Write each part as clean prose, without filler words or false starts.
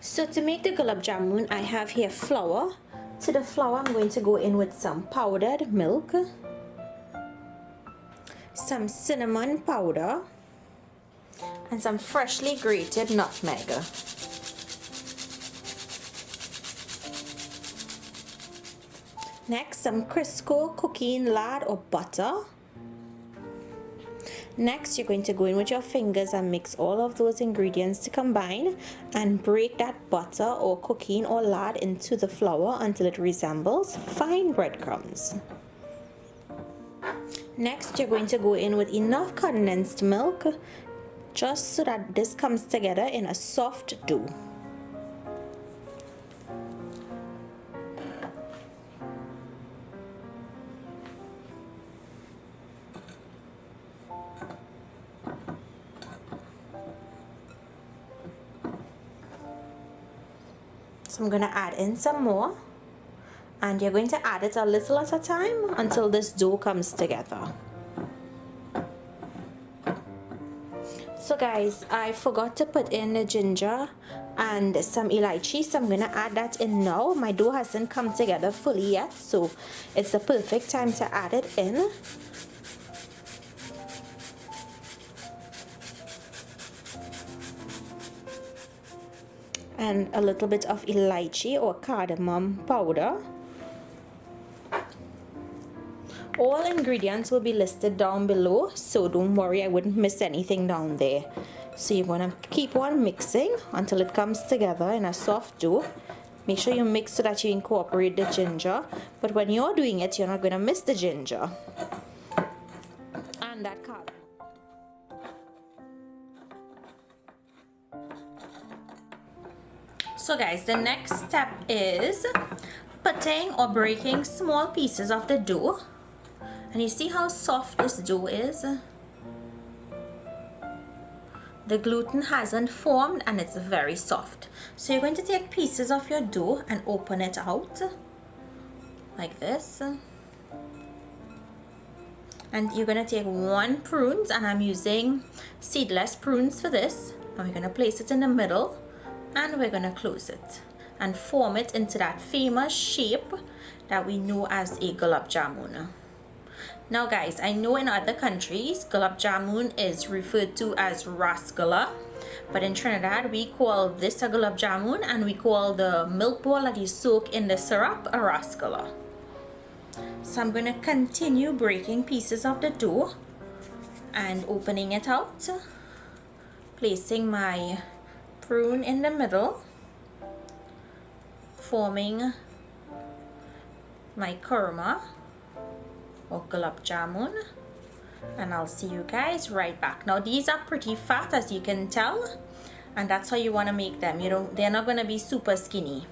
So to make the gulab jamun, I have here flour. To the flour, I'm going to go in with some powdered milk, some cinnamon powder, and some freshly grated nutmeg. Next, some Crisco cookeen lard or butter. Next, you're going to go in with your fingers and mix all of those ingredients to combine and break that butter or cookeen or lard into the flour until it resembles fine breadcrumbs. Next, you're going to go in with enough condensed milk just so that this comes together in a soft dough. So I'm going to add in some more, and you're going to add it a little at a time until this dough comes together. So guys, I forgot to put in the ginger and some elychee, so I'm going to add that in now. My dough hasn't come together fully yet, so it's the perfect time to add it in. And a little bit of elychee or cardamom powder. All ingredients will be listed down below, so don't worry, I wouldn't miss anything down there. So you're going to keep on mixing until it comes together in a soft dough. Make sure you mix so that you incorporate the ginger, but when you're doing it, you're not going to miss the ginger and that cardamom. So guys, the next step is putting or breaking small pieces of the dough. And you see how soft this dough is? The gluten hasn't formed and it's very soft. So you're going to take pieces of your dough and open it out like this. And you're going to take 1 prunes, and I'm using seedless prunes for this. And we're going to place it in the middle. And we're going to close it and form it into that famous shape that we know as a gulab jamun. Now guys, I know in other countries gulab jamun is referred to as rasgulla, but in Trinidad we call this a gulab jamun, and we call the milk ball that you soak in the syrup a rasgulla. So I'm going to continue breaking pieces of the dough and opening it out, placing my prune in the middle, forming my kurma or gulab jamun, and I'll see you guys right back. Now these are pretty fat, as you can tell, and that's how you want to make them. They're not going to be super skinny.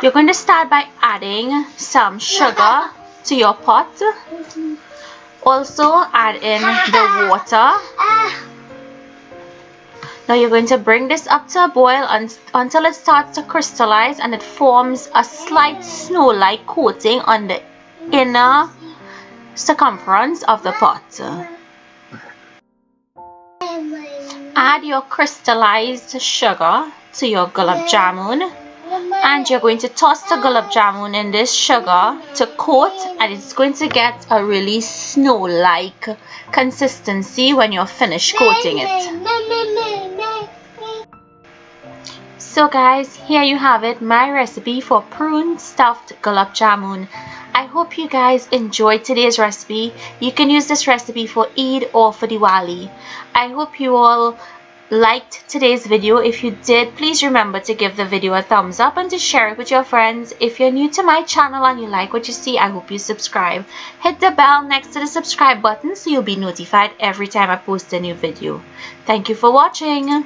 You're going to start by adding some sugar to your pot. Also add in the water. Now you're going to bring this up to a boil until it starts to crystallize and it forms a slight snow-like coating on the inner circumference of the pot. Add your crystallized sugar to your gulab jamun, and you're going to toss the gulab jamun in this sugar to coat, and it's going to get a really snow-like consistency when you're finished coating it. So guys, here you have it, my recipe for prune stuffed gulab jamun. I hope you guys enjoyed today's recipe. You can use this recipe for Eid or for Diwali. I hope you all liked today's video. If you did, please remember to give the video a thumbs up and to share it with your friends. If you're new to my channel and you like what you see, I hope you subscribe. Hit the bell next to the subscribe button so you'll be notified every time I post a new video. Thank you for watching.